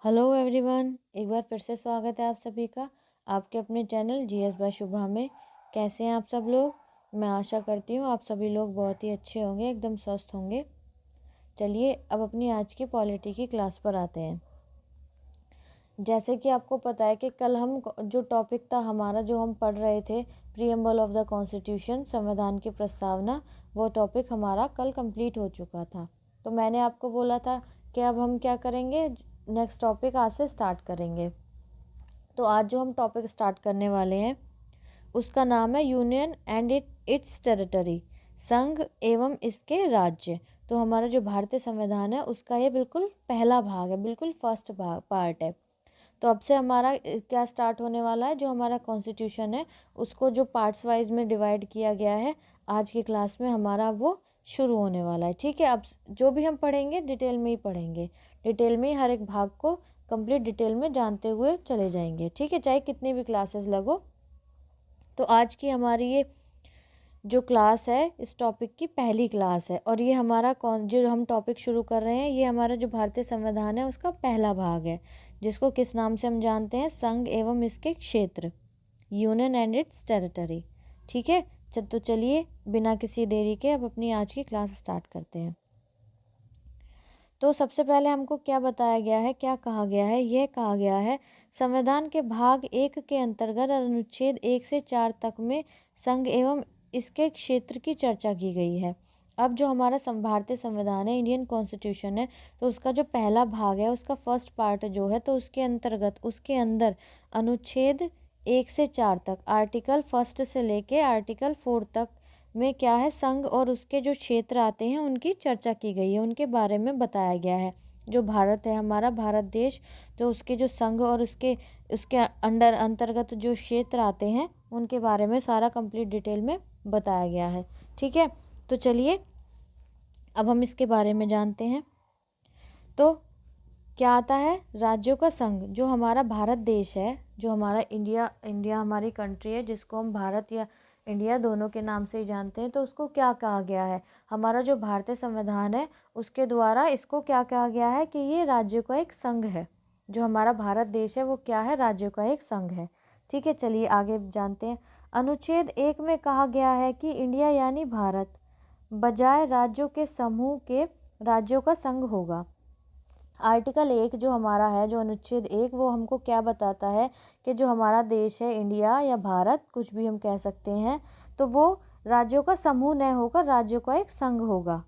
Hello everyone, एक बार फिर से स्वागत है आप सभी का आपके अपने चैनल जीएस बाय शुभा में। कैसे हैं आप सब लोग? मैं आशा करती हूँ आप सभी लोग बहुत ही अच्छे होंगे, एकदम स्वस्थ होंगे। चलिए अब अपनी आज की पॉलिटी की क्लास पर आते हैं। जैसे कि आपको पता है कि कल हम जो टॉपिक था हमारा, जो हम पढ़ रहे थे, प्रीएम्बल ऑफ द कॉन्स्टिट्यूशन, संविधान की प्रस्तावना, वो टॉपिक हमारा कल कंप्लीट हो चुका था। तो मैंने आपको बोला था कि अब हम क्या करेंगे, नेक्स्ट टॉपिक आज से स्टार्ट करेंगे। तो आज जो हम टॉपिक स्टार्ट करने वाले हैं उसका नाम है यूनियन एंड इट्स टेरिटरी, संघ एवं इसके राज्य। तो हमारा जो भारतीय संविधान है उसका ये बिल्कुल पहला भाग है, बिल्कुल फर्स्ट भाग पार्ट है। तो अब से हमारा क्या स्टार्ट होने वाला है, जो हमारा कॉन्स्टिट्यूशन है उसको जो पार्ट्स वाइज में डिवाइड किया गया है, आज की क्लास में हमारा वो शुरू होने वाला है। ठीक है, अब जो भी हम पढ़ेंगे डिटेल में ही पढ़ेंगे, डिटेल में ही हर एक भाग को कंप्लीट डिटेल में जानते हुए चले जाएंगे। ठीक है, चाहे कितनी भी क्लासेस लगो। तो आज की हमारी ये जो क्लास है इस टॉपिक की पहली क्लास है, और ये हमारा जो हम टॉपिक शुरू कर रहे हैं ये हमारा जो भारतीय संविधान है उसका पहला भाग है, जिसको किस नाम से हम जानते हैं, संघ एवं इसके क्षेत्र, यूनियन एंड इट्स टेरिटरी। ठीक है, तो चलिए बिना किसी देरी के अब अपनी आज की क्लास स्टार्ट करते हैं। तो सबसे पहले हमको क्या बताया गया है, क्या कहा गया है, यह कहा गया है संविधान के भाग 1 के अंतर्गत अनुच्छेद 1 से 4 तक में संघ एवं इसके क्षेत्र की चर्चा की गई है। अब जो हमारा भारतीय संविधान है, इंडियन कॉन्स्टिट्यूशन है, तो उसका जो पहला भाग है, उसका फर्स्ट पार्ट जो है, तो उसके अंतर्गत उसके अंदर अनुच्छेद 1 से 4 तक, आर्टिकल 1 से लेके आर्टिकल 4 तक में क्या है, संघ और उसके जो क्षेत्र आते हैं उनकी चर्चा की गई है, उनके बारे में बताया गया है। जो भारत है, हमारा भारत देश, तो उसके जो संघ और उसके अंडर अंतर्गत जो क्षेत्र आते हैं उनके बारे में सारा कंप्लीट डिटेल में बताया गया है। ठीक है, तो चलिए अब हम इसके बारे में जानते हैं। तो क्या आता है, राज्यों का संघ, जो हमारा भारत देश है, जो हमारा इंडिया हमारी कंट्री है, जिसको हम भारत या इंडिया दोनों के नाम से ही जानते हैं, तो उसको क्या कहा गया है, हमारा जो भारतीय संविधान है उसके द्वारा इसको क्या कहा गया है कि ये राज्यों का एक संघ है। जो हमारा भारत देश है वो क्या है, राज्यों का एक संघ है। ठीक है, चलिए आगे जानते हैं। अनुच्छेद 1 में कहा गया है कि इंडिया यानी भारत बजाय राज्यों के समूह के राज्यों का संघ होगा। आर्टिकल 1 जो हमारा है, जो अनुच्छेद 1, वो हमको क्या बताता है कि जो हमारा देश है, इंडिया या भारत, कुछ भी हम कह सकते हैं, तो वो राज्यों का समूह न होकर राज्यों का एक संघ होगा।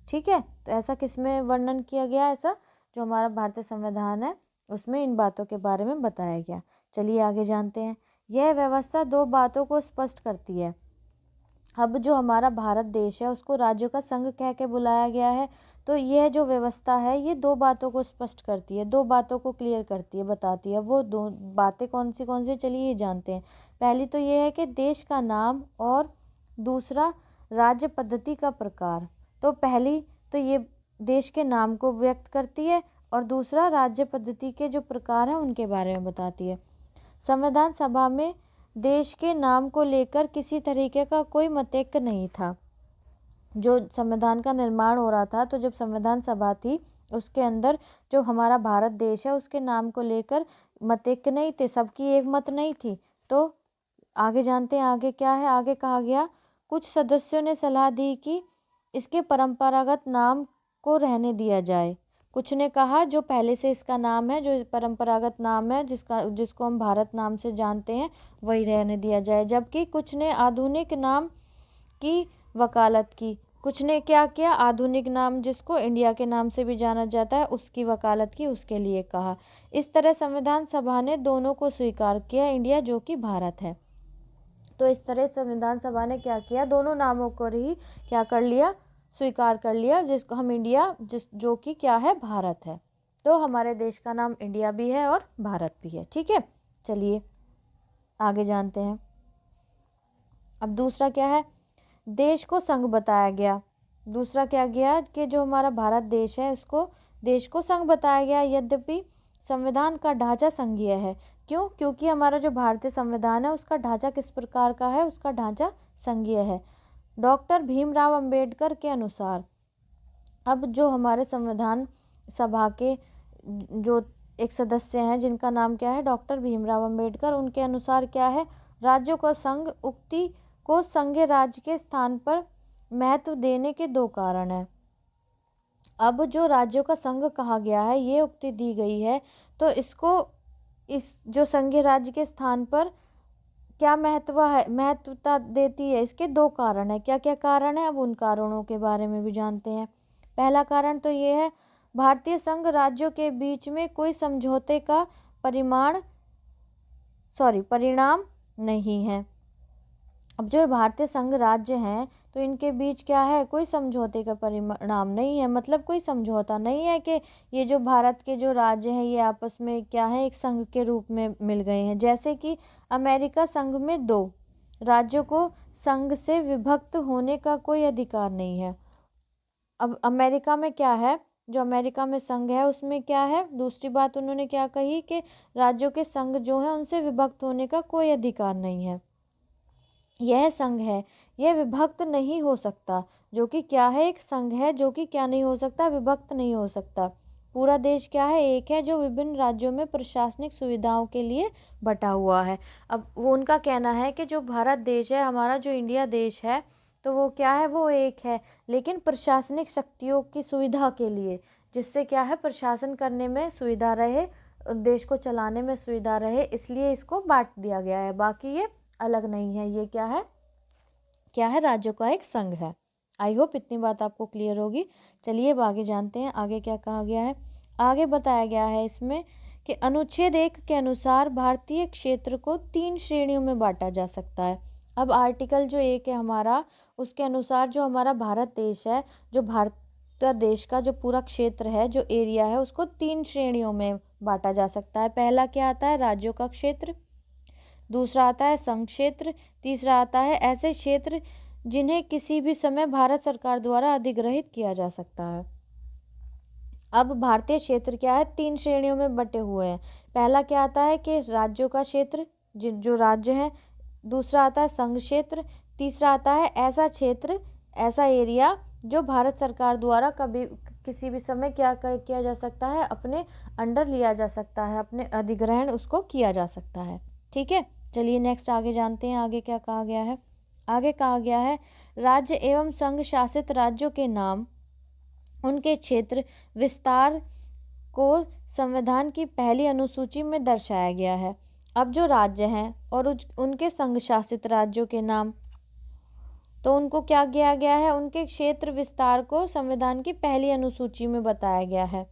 ठीक है, तो ऐसा किस में वर्णन किया गया, ऐसा जो हमारा भारतीय संविधान है उसमें इन बातों के बारे में बताया गया। चलिए आगे जानते हैं। यह व्यवस्था दो बातों को स्पष्ट करती है। अब जो हमारा भारत देश है उसको राज्यों का संघ कह के बुलाया गया है, तो यह जो व्यवस्था है ये दो बातों को स्पष्ट करती है, दो बातों को क्लियर करती है, बताती है। वो दो बातें कौन सी चलिए ये जानते हैं। पहली तो ये है कि देश का नाम, और दूसरा राज्य पद्धति का प्रकार। तो पहली तो ये देश के नाम को व्यक्त करती है, और दूसरा राज्य पद्धति के जो प्रकार हैं उनके बारे में बताती है। संविधान सभा में देश के नाम को लेकर किसी तरीके का कोई मतैक्य नहीं था। जो संविधान का निर्माण हो रहा था, तो जब संविधान सभा थी उसके अंदर जो हमारा भारत देश है उसके नाम को लेकर मतैक्य नहीं थे, सबकी एक मत नहीं थी। तो आगे जानते हैं, आगे क्या है, आगे कहा गया कुछ सदस्यों ने सलाह दी कि इसके परंपरागत नाम को रहने दिया जाए। कुछ ने कहा जो पहले से इसका नाम है, जो परंपरागत नाम है, जिसको हम भारत नाम से जानते हैं, वही रहने दिया जाए। जबकि कुछ ने आधुनिक नाम की वकालत की। कुछ ने क्या किया, आधुनिक नाम जिसको इंडिया के नाम से भी जाना जाता है उसकी वकालत की, उसके लिए कहा। इस तरह संविधान सभा ने दोनों को स्वीकार किया, इंडिया जो कि भारत है। तो इस तरह संविधान सभा ने क्या किया, दोनों नामों को ही क्या कर लिया, स्वीकार कर लिया, जिसको हम इंडिया, जो कि क्या है, भारत है। तो हमारे देश का नाम इंडिया भी है और भारत भी है। ठीक है, चलिए आगे जानते हैं। अब दूसरा क्या है, देश को संघ बताया गया। दूसरा क्या गया कि जो हमारा भारत देश है उसको, देश को संघ बताया गया। यद्यपि संविधान का ढांचा संघीय है। क्यों? क्योंकि हमारा जो भारतीय संविधान है उसका ढांचा किस प्रकार का है, उसका ढांचा संघीय है, डॉक्टर भीमराव अंबेडकर के अनुसार। अब जो हमारे संविधान सभा के जो एक सदस्य हैं जिनका नाम क्या है, डॉक्टर भीमराव अंबेडकर। उनके अनुसार क्या है, राज्यों को संघ उक्ति को संघीय राज्य के स्थान पर महत्व देने के दो कारण हैं। अब जो राज्यों का संघ कहा गया है, ये उक्ति दी गई है, तो इसको इस जो संघीय राज्य के स्थान पर क्या महत्वता देती है, इसके दो कारण है। क्या क्या कारण है, अब उन कारणों के बारे में भी जानते हैं। पहला कारण तो ये है, भारतीय संघ राज्यों के बीच में कोई समझौते का परिणाम नहीं है। अब जो भारतीय संघ राज्य हैं, तो इनके बीच क्या है, कोई समझौते का परिणाम नहीं है। मतलब कोई समझौता नहीं है कि ये जो भारत के जो राज्य हैं ये आपस में क्या है, एक संघ के रूप में मिल गए हैं। जैसे कि अमेरिका संघ में दो राज्यों को संघ से विभक्त होने का कोई अधिकार नहीं है। अब अमेरिका में क्या है, जो अमेरिका में संघ है उसमें क्या है, दूसरी बात उन्होंने क्या कही कि राज्यों के संघ जो है उनसे विभक्त होने का कोई अधिकार नहीं है। यह संघ है, यह विभक्त नहीं हो सकता, जो कि क्या है, एक संघ है जो कि क्या नहीं हो सकता, विभक्त नहीं हो सकता। पूरा देश क्या है, एक है जो विभिन्न राज्यों में प्रशासनिक सुविधाओं के लिए बटा हुआ है। अब वो उनका कहना है कि जो भारत देश है, हमारा जो इंडिया देश है, तो वो क्या है, वो एक है, लेकिन प्रशासनिक शक्तियों की सुविधा के लिए, जिससे क्या है, प्रशासन करने में सुविधा रहे, देश को चलाने में सुविधा रहे, इसलिए इसको बांट दिया गया है। बाकी ये अलग नहीं है, ये क्या है, राज्यों का एक संघ है। आई होप इतनी बात आपको क्लियर होगी। चलिए अब आगे जानते हैं, आगे क्या कहा गया है। आगे बताया गया है इसमें कि अनुच्छेद 1 के अनुसार भारतीय क्षेत्र को 3 श्रेणियों में बांटा जा सकता है। अब आर्टिकल जो 1 है हमारा, उसके अनुसार जो हमारा भारत देश है, जो भारत देश का जो पूरा क्षेत्र है, जो एरिया है, उसको 3 श्रेणियों में बांटा जा सकता है। पहला क्या आता है, राज्यों का क्षेत्र। दूसरा आता है संघ क्षेत्र। तीसरा आता है ऐसे क्षेत्र जिन्हें किसी भी समय भारत सरकार द्वारा अधिग्रहित किया जा सकता है। अब भारतीय क्षेत्र क्या है, 3 श्रेणियों में बटे हुए हैं। पहला क्या आता है कि राज्यों का क्षेत्र, जो राज्य है। दूसरा आता है संघ क्षेत्र। तीसरा आता है ऐसा क्षेत्र, ऐसा एरिया जो भारत सरकार द्वारा कभी किसी भी समय क्या किया जा सकता है, अपने अंडर लिया जा सकता है, अपने अधिग्रहण उसको किया जा सकता है। ठीक है, चलिए नेक्स्ट आगे जानते हैं, आगे क्या कहा गया है। आगे कहा गया है, राज्य एवं संघ शासित राज्यों के नाम, उनके क्षेत्र विस्तार को संविधान की पहली अनुसूची में दर्शाया गया है। अब जो राज्य हैं और उनके संघ शासित राज्यों के नाम, तो उनको क्या किया गया है, उनके क्षेत्र विस्तार को संविधान की पहली अनुसूची में बताया गया है।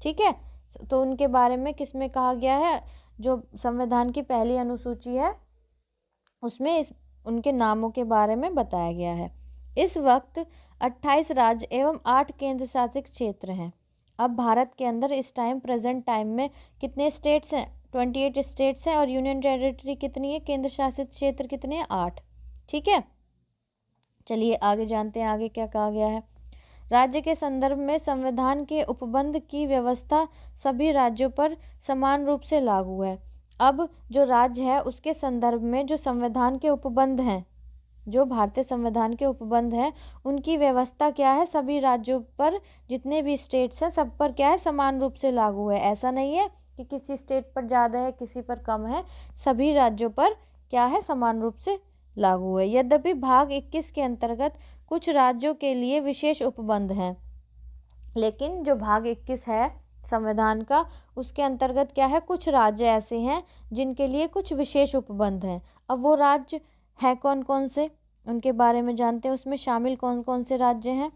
ठीक है, तो उनके बारे में किसमें कहा गया है, जो संविधान की पहली अनुसूची है उसमें उनके नामों के बारे में बताया गया है। इस वक्त 28 राज्य एवं 8 केंद्र शासित क्षेत्र हैं। अब भारत के अंदर इस टाइम प्रेजेंट टाइम में कितने स्टेट्स हैं, 28 स्टेट्स हैं, और यूनियन टेरिटरी कितनी है, केंद्र शासित क्षेत्र कितने हैं, 8। ठीक है, चलिए आगे जानते हैं, आगे क्या कहा गया है। राज्य के संदर्भ में संविधान के उपबंध की व्यवस्था सभी राज्यों पर समान रूप से लागू है। अब जो राज्य है उसके संदर्भ में जो संविधान के उपबंध हैं, जो भारतीय संविधान के उपबंध हैं, उनकी व्यवस्था क्या है, सभी राज्यों पर, जितने भी स्टेट्स हैं सब पर क्या है, समान रूप से लागू है। ऐसा नहीं है कि किसी स्टेट पर ज़्यादा है, किसी पर कम है, सभी राज्यों पर क्या है, समान रूप से लागू है। यद्यपि भाग 21 के अंतर्गत कुछ राज्यों के लिए विशेष उपबंध हैं, लेकिन जो भाग 21 है संविधान का, उसके अंतर्गत क्या है, कुछ राज्य ऐसे हैं जिनके लिए कुछ विशेष उपबंध हैं। अब वो राज्य हैं कौन कौन से, उनके बारे में जानते हैं। उसमें शामिल कौन कौन से राज्य हैं,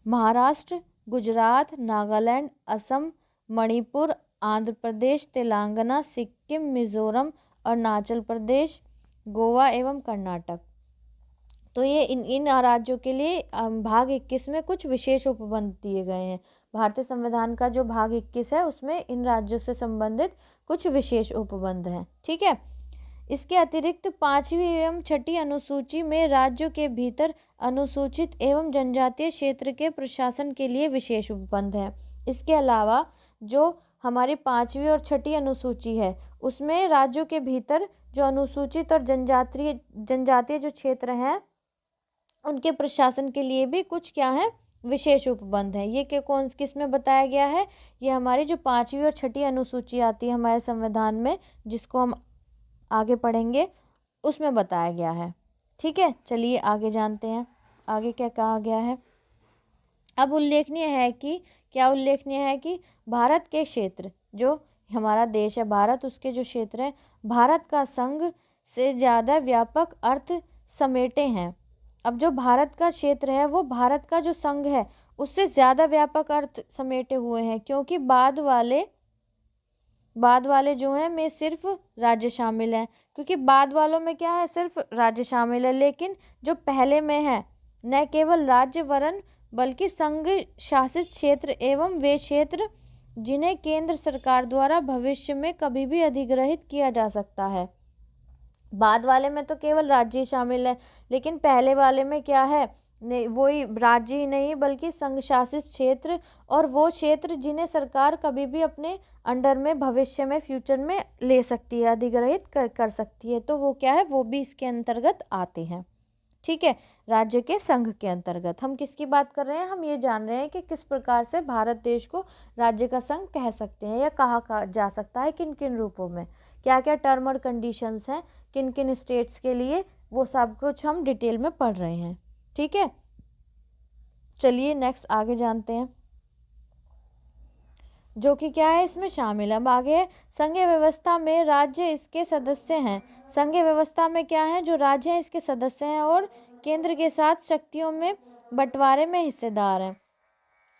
महाराष्ट्र, गुजरात, नागालैंड, असम, मणिपुर, आंध्र प्रदेश, तेलंगाना, सिक्किम, मिजोरम, अरुणाचल प्रदेश, गोवा एवं कर्नाटक। तो ये इन राज्यों के लिए भाग 21 में कुछ विशेष उपबंध दिए गए हैं। भारतीय संविधान का जो भाग 21 है उसमें इन राज्यों से संबंधित कुछ विशेष उपबंध हैं। ठीक है, इसके अतिरिक्त 5वीं एवं 6ठी अनुसूची में राज्यों के भीतर अनुसूचित एवं जनजातीय क्षेत्र के प्रशासन के लिए विशेष उपबंध हैं। इसके अलावा जो हमारी 5वीं और 6ठी अनुसूची है उसमें राज्यों के भीतर जो अनुसूचित और जनजातीय जो क्षेत्र हैं उनके प्रशासन के लिए भी कुछ क्या है, विशेष उपबंध हैं। ये कौन किस में बताया गया है? ये हमारी जो 5वीं और 6ठी अनुसूची आती है हमारे संविधान में, जिसको हम आगे पढ़ेंगे, उसमें बताया गया है। ठीक है, चलिए आगे जानते हैं आगे क्या कहा गया है। अब उल्लेखनीय है कि क्या उल्लेखनीय है कि भारत के क्षेत्र, जो हमारा देश है भारत, उसके जो क्षेत्र है, भारत का संघ से ज़्यादा व्यापक अर्थ समेटे हैं। अब जो भारत का क्षेत्र है वो भारत का जो संघ है उससे ज़्यादा व्यापक अर्थ समेटे हुए हैं, क्योंकि बाद वाले जो हैं में सिर्फ राज्य शामिल हैं, क्योंकि बाद वालों में क्या है, सिर्फ राज्य शामिल है। लेकिन जो पहले में है, न केवल राज्य वरन बल्कि संघ शासित क्षेत्र एवं वे क्षेत्र जिन्हें केंद्र सरकार द्वारा भविष्य में कभी भी अधिग्रहित किया जा सकता है। बाद वाले में तो केवल राज्य ही शामिल है, लेकिन पहले वाले में क्या है, नहीं, वही राज्य ही नहीं बल्कि संघ शासित क्षेत्र और वो क्षेत्र जिन्हें सरकार कभी भी अपने अंडर में भविष्य में फ्यूचर में ले सकती है, अधिग्रहित कर सकती है। तो वो क्या है, वो भी इसके अंतर्गत आते हैं। ठीक है, राज्य के संघ के अंतर्गत हम किसकी बात कर रहे हैं, हम ये जान रहे हैं कि किस प्रकार से भारत देश को राज्य का संघ कह सकते हैं या कहा जा सकता है, किन किन रूपों में, क्या क्या टर्म और कंडीशंस हैं किन किन स्टेट्स के लिए, वो सब कुछ हम डिटेल में पढ़ रहे हैं। ठीक है, चलिए नेक्स्ट आगे जानते हैं, जो कि क्या है इसमें शामिल है। अब आगे है, संघीय व्यवस्था में राज्य इसके सदस्य हैं। संघीय व्यवस्था में क्या है, जो राज्य हैं इसके सदस्य हैं और केंद्र के साथ शक्तियों में बंटवारे में हिस्सेदार हैं।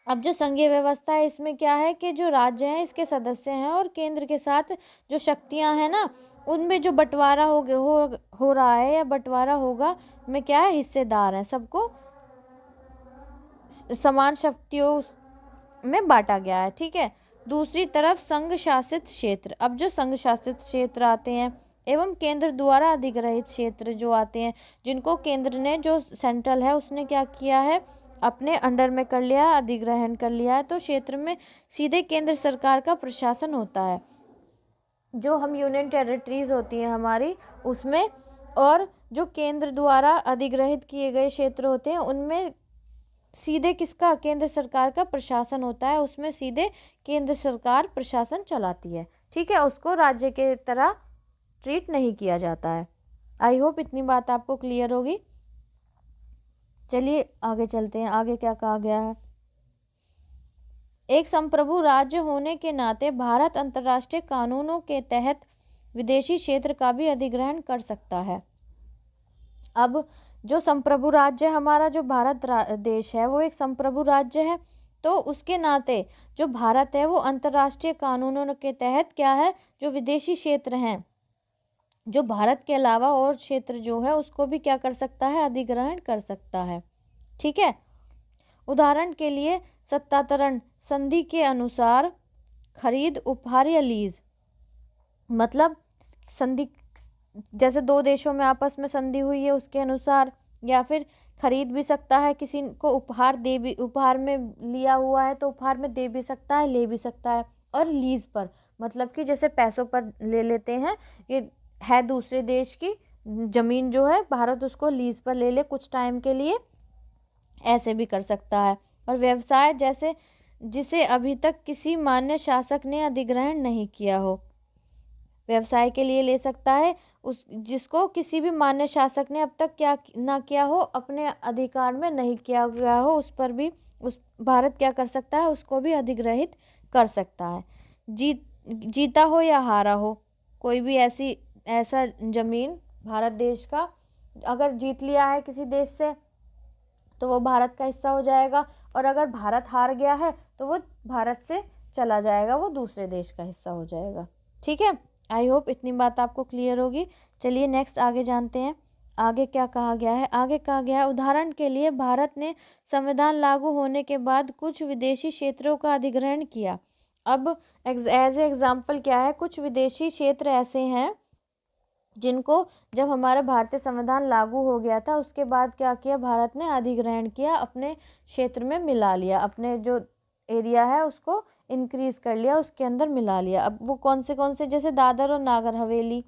अब जो संघीय व्यवस्था है इसमें क्या है कि जो राज्य हैं इसके सदस्य हैं और केंद्र के साथ जो शक्तियां हैं ना, उनमें जो बंटवारा हो रहा है या बंटवारा होगा में क्या है, हिस्सेदार हैं। सबको समान शक्तियों में बांटा गया है। ठीक है, दूसरी तरफ संघ शासित क्षेत्र। अब जो संघ शासित क्षेत्र आते हैं एवं केंद्र द्वारा अधिग्रहित क्षेत्र जो आते हैं, जिनको केंद्र ने, जो सेंट्रल है उसने क्या किया है, अपने अंडर में कर लिया है, अधिग्रहण कर लिया है, तो क्षेत्र में सीधे केंद्र सरकार का प्रशासन होता है। जो हम यूनियन टेरिटरीज होती हैं हमारी उसमें, और जो केंद्र द्वारा अधिग्रहित किए गए क्षेत्र होते हैं उनमें सीधे किसका, केंद्र सरकार का प्रशासन होता है, उसमें सीधे केंद्र सरकार प्रशासन चलाती है। ठीक है, उसको राज्य के तरह ट्रीट नहीं किया जाता है। आई होप इतनी बात आपको क्लियर होगी। चलिए आगे चलते हैं, आगे क्या कहा गया है। एक संप्रभु राज्य होने के नाते भारत अंतर्राष्ट्रीय कानूनों के तहत विदेशी क्षेत्र का भी अधिग्रहण कर सकता है। अब जो संप्रभु राज्य हमारा, जो भारत देश है, वो एक संप्रभु राज्य है, तो उसके नाते जो भारत है वो अंतर्राष्ट्रीय कानूनों के तहत क्या है, जो विदेशी क्षेत्र हैं, जो भारत के अलावा और क्षेत्र जो है उसको भी क्या कर सकता है, अधिग्रहण कर सकता है। ठीक है, उदाहरण के लिए सत्तातरण संधि के अनुसार खरीद, उपहार या लीज, मतलब संधि, जैसे दो देशों में आपस में संधि हुई है उसके अनुसार, या फिर खरीद भी सकता है, किसी को उपहार दे भी, उपहार में लिया हुआ है तो उपहार में दे भी सकता है, ले भी सकता है। और लीज पर, मतलब कि जैसे पैसों पर ले लेते हैं, ये है दूसरे देश की जमीन जो है, भारत उसको लीज पर ले ले कुछ टाइम के लिए, ऐसे भी कर सकता है। और व्यवसाय, जैसे जिसे अभी तक किसी मान्य शासक ने अधिग्रहण नहीं किया हो, व्यवसाय के लिए ले सकता है, उस जिसको किसी भी मान्य शासक ने अब तक क्या ना किया हो, अपने अधिकार में नहीं किया गया हो, उस पर भी उस भारत क्या कर सकता है, उसको भी अधिग्रहित कर सकता है। जीता हो या हारा हो, कोई भी ऐसा जमीन भारत देश का अगर जीत लिया है किसी देश से तो वो भारत का हिस्सा हो जाएगा, और अगर भारत हार गया है तो वो भारत से चला जाएगा, वो दूसरे देश का हिस्सा हो जाएगा। ठीक है, आई होप इतनी बात आपको क्लियर होगी। चलिए नेक्स्ट आगे जानते हैं, आगे क्या कहा गया है। आगे कहा गया है, उदाहरण के लिए भारत ने संविधान लागू होने के बाद कुछ विदेशी क्षेत्रों का अधिग्रहण किया। अब एज एग्जाम्पल क्या है, कुछ विदेशी क्षेत्र ऐसे हैं जिनको जब हमारा भारतीय संविधान लागू हो गया था उसके बाद क्या किया, भारत ने अधिग्रहण किया, अपने क्षेत्र में मिला लिया, अपने जो एरिया है उसको इंक्रीज कर लिया, उसके अंदर मिला लिया। अब वो कौन से, जैसे दादर और नागर हवेली,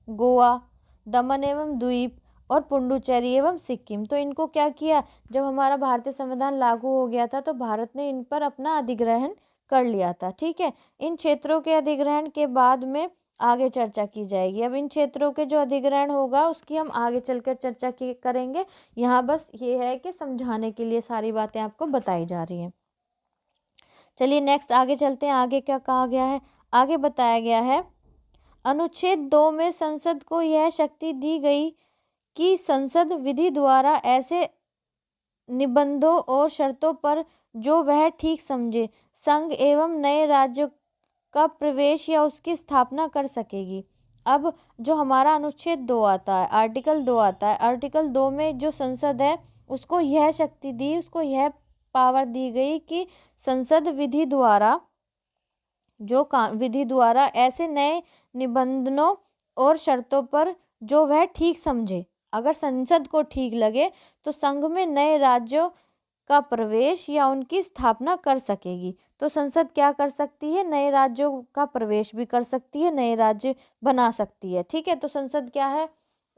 गोवा, दमन एवं द्वीप, और पुडुचेरी एवं सिक्किम। तो इनको क्या किया, जब हमारा भारतीय संविधान लागू हो गया था तो भारत ने इन पर अपना अधिग्रहण कर लिया था। ठीक है, इन क्षेत्रों के अधिग्रहण के बाद में आगे चर्चा की जाएगी। अब इन क्षेत्रों के जो अधिग्रहण होगा उसकी हम आगे चलकर चर्चा करेंगे। यहाँ बस ये है कि समझाने के लिए सारी बातें आपको बताई जा रही हैं। चलिए नेक्स्ट आगे चलते हैं। आगे क्या कहा गया है, आगे बताया गया है अनुच्छेद 2 में संसद को यह शक्ति दी गई कि संसद विधि द्वारा ऐसे निबंधों और शर्तों पर जो वह ठीक समझे संघ एवं नए राज्यों का प्रवेश या उसकी स्थापना कर सकेगी। अब जो हमारा अनुच्छेद 2 आता है, आर्टिकल 2 आता है, आर्टिकल 2 में जो संसद है उसको यह शक्ति दी, उसको यह पावर दी गई कि संसद विधि द्वारा विधि द्वारा ऐसे नए निबंधनों और शर्तों पर जो वह ठीक समझे, अगर संसद को ठीक लगे तो संघ में नए राज्यों का प्रवेश या उनकी स्थापना कर सकेगी। तो संसद क्या कर सकती है, नए राज्यों का प्रवेश भी कर सकती है, नए राज्य बना सकती है। ठीक है, तो संसद क्या है,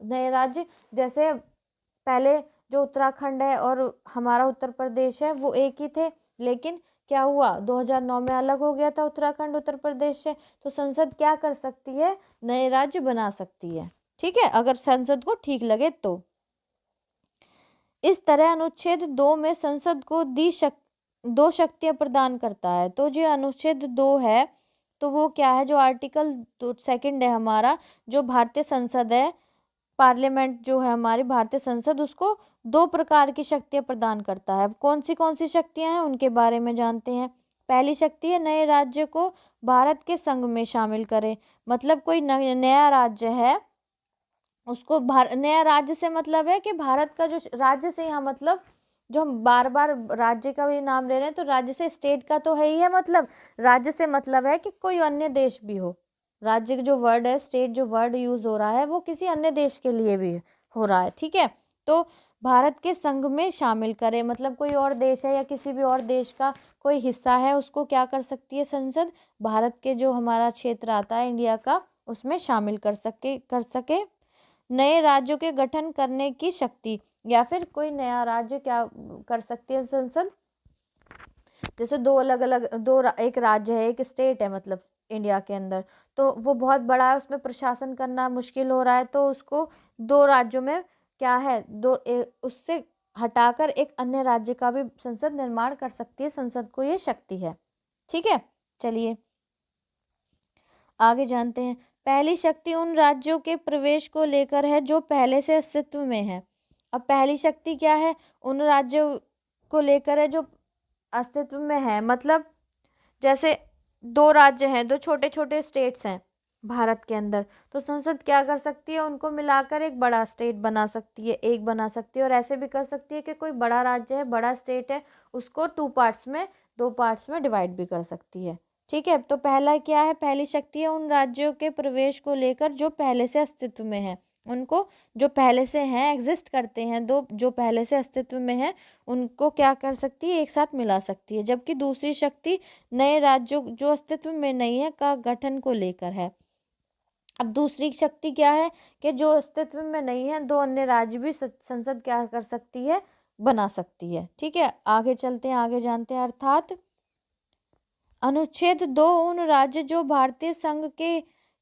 नए राज्य। जैसे पहले जो उत्तराखंड है और हमारा उत्तर प्रदेश है वो एक ही थे, लेकिन क्या हुआ 2009 में अलग हो गया था उत्तराखंड उत्तर प्रदेश से। तो संसद क्या कर सकती है, नए राज्य बना सकती है। ठीक है, अगर संसद को ठीक लगे तो। इस तरह अनुच्छेद 2 में संसद को दो शक्तियां प्रदान करता है। तो जो अनुच्छेद 2 है तो वो क्या है, जो आर्टिकल 2 है हमारा, जो भारतीय संसद है, पार्लियामेंट जो है हमारी भारतीय संसद, उसको 2 प्रकार की शक्तियां प्रदान करता है। कौन सी शक्तियां हैं उनके बारे में जानते हैं। पहली शक्ति है नए राज्य को भारत के संघ में शामिल करे। मतलब कोई नया राज्य है उसको नया राज्य से मतलब है कि भारत का जो राज्य से, यहाँ मतलब जो हम बार बार राज्य का भी नाम ले रहे हैं तो राज्य से स्टेट का तो है ही है, मतलब राज्य से मतलब है कि कोई अन्य देश भी हो। राज्य जो वर्ड है, स्टेट जो वर्ड यूज हो रहा है वो किसी अन्य देश के लिए भी हो रहा है। ठीक है, तो भारत के संघ में शामिल करे, मतलब कोई और देश है या किसी भी और देश का कोई हिस्सा है उसको क्या कर सकती है संसद, भारत के जो हमारा क्षेत्र आता है इंडिया का उसमें शामिल कर सके। नए राज्यों के गठन करने की शक्ति, या फिर कोई नया राज्य क्या कर सकती है संसद, जैसे एक राज्य है, एक स्टेट है मतलब इंडिया के अंदर, तो वो बहुत बड़ा है, उसमें प्रशासन करना मुश्किल हो रहा है, तो उसको 2 राज्यों में क्या है, उससे हटाकर एक अन्य राज्य का भी संसद निर्माण कर सकती है। संसद को ये शक्ति है। ठीक है, चलिए आगे जानते हैं। पहली शक्ति उन राज्यों के प्रवेश को लेकर है जो पहले से अस्तित्व में है। अब पहली शक्ति क्या है, उन राज्यों को लेकर है जो अस्तित्व में है। मतलब जैसे 2 राज्य हैं, 2 छोटे छोटे स्टेट्स हैं भारत के अंदर, तो संसद क्या कर सकती है, उनको मिलाकर एक बड़ा स्टेट बना सकती है, एक बना सकती है। और ऐसे भी कर सकती है कि कोई बड़ा राज्य है, बड़ा स्टेट है, उसको 2 पार्ट्स में डिवाइड भी कर सकती है। ठीक है, तो पहला क्या है, पहली शक्ति है उन राज्यों के प्रवेश को लेकर जो पहले से अस्तित्व में है, उनको जो पहले से हैं, एग्जिस्ट करते हैं, जो पहले से अस्तित्व में है उनको क्या कर सकती है, एक साथ मिला सकती है। जबकि दूसरी शक्ति नए राज्यों जो अस्तित्व में नहीं है का गठन को लेकर है। अब दूसरी शक्ति क्या है कि जो अस्तित्व में नहीं है 2 अन्य राज्य भी संसद क्या कर सकती है, बना सकती है। ठीक है, आगे चलते हैं, आगे जानते हैं। अर्थात अनुच्छेद 2 उन राज्य जो भारतीय संघ के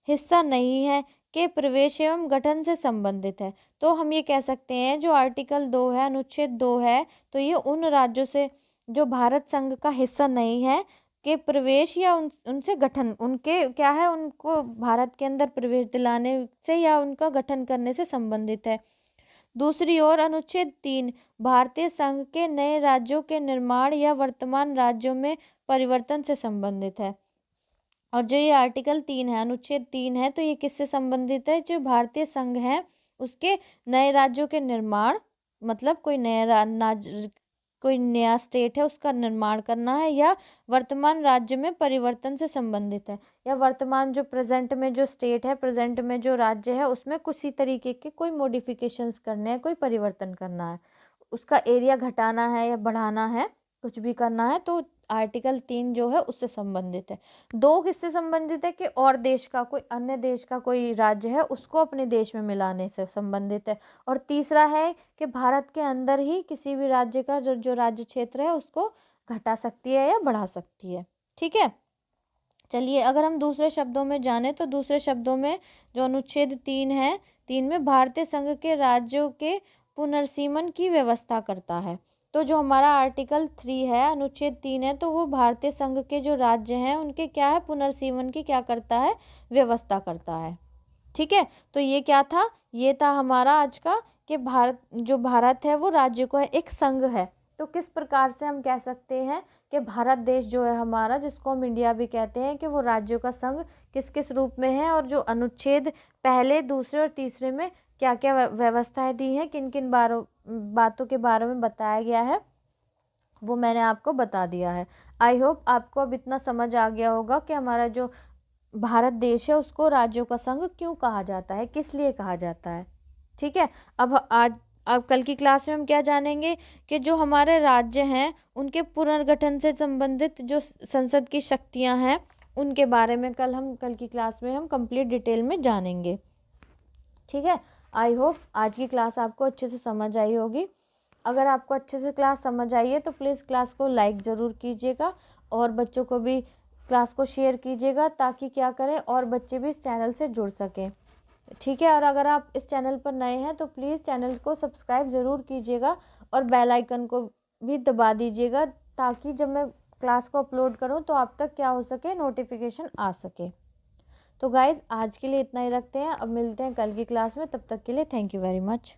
हिस्सा नहीं है के प्रवेश एवं गठन से संबंधित है। तो हम ये कह सकते हैं जो आर्टिकल 2 है, अनुच्छेद 2 है, तो ये उन राज्यों से जो भारत संघ का हिस्सा नहीं है के प्रवेश या उनसे गठन, उनके क्या है, उनको भारत के अंदर प्रवेश दिलाने से या उनका गठन करने से संबंधित है। दूसरी ओर अनुच्छेद 3 भारतीय संघ के नए राज्यों के निर्माण या वर्तमान राज्यों में परिवर्तन से संबंधित है। और जो ये आर्टिकल 3 है, अनुच्छेद 3 है, तो ये किससे संबंधित है, जो भारतीय संघ है उसके नए राज्यों के निर्माण, मतलब कोई नया स्टेट है उसका निर्माण करना है, या वर्तमान राज्य में परिवर्तन से संबंधित है, या वर्तमान जो प्रेजेंट में जो स्टेट है, प्रेजेंट में जो राज्य है उसमें किसी तरीके के कोई मॉडिफिकेशंस करने हैं, कोई परिवर्तन करना है, उसका एरिया घटाना है या बढ़ाना है, कुछ भी करना है, तो आर्टिकल 3 जो है उससे संबंधित है। 2 किससे संबंधित है कि और देश का कोई अन्य देश का कोई राज्य है उसको अपने देश में मिलाने से संबंधित है। और तीसरा है कि भारत के अंदर ही किसी भी राज्य का जो राज्य क्षेत्र है उसको घटा सकती है या बढ़ा सकती है। ठीक है, चलिए अगर हम दूसरे शब्दों में जाने तो दूसरे शब्दों में जो अनुच्छेद 3 है, 3 में भारतीय संघ के राज्यों के पुनर्सीमन की व्यवस्था करता है। तो जो हमारा आर्टिकल 3 है, अनुच्छेद 3 है, तो वो भारतीय संघ के जो राज्य हैं उनके क्या है, पुनर्सीमन की क्या करता है, व्यवस्था करता है। ठीक है, तो ये क्या था, ये था हमारा आज का कि भारत है वो राज्य को है, एक संघ है। तो किस प्रकार से हम कह सकते हैं कि भारत देश जो है हमारा, जिसको हम इंडिया भी कहते हैं, कि वो राज्यों का संघ किस किस रूप में है, और जो अनुच्छेद पहले, दूसरे और तीसरे में क्या क्या व्यवस्थाएं दी हैं, किन किन बातों के बारे में बताया गया है, वो मैंने आपको बता दिया है। आई होप आपको अब इतना समझ आ गया होगा कि हमारा जो भारत देश है उसको राज्यों का संघ क्यों कहा जाता है, किस लिए कहा जाता है। ठीक है, अब कल की क्लास में हम क्या जानेंगे कि जो हमारे राज्य हैं उनके पुनर्गठन से संबंधित जो संसद की शक्तियां हैं उनके बारे में कल की क्लास में हम कंप्लीट डिटेल में जानेंगे। ठीक है, आई होप आज की क्लास आपको अच्छे से समझ आई होगी। अगर आपको अच्छे से क्लास समझ आई है तो प्लीज़ क्लास को लाइक ज़रूर कीजिएगा और बच्चों को भी क्लास को शेयर कीजिएगा, ताकि क्या करें और बच्चे भी इस चैनल से जुड़ सकें। ठीक है, और अगर आप इस चैनल पर नए हैं तो प्लीज़ चैनल को सब्सक्राइब ज़रूर कीजिएगा और बेल आइकन को भी दबा दीजिएगा, ताकि जब मैं क्लास को अपलोड करूं तो आप तक क्या हो सके, नोटिफिकेशन आ सके। तो गाइज़ आज के लिए इतना ही रखते हैं, अब मिलते हैं कल की क्लास में, तब तक के लिए थैंक यू वेरी मच।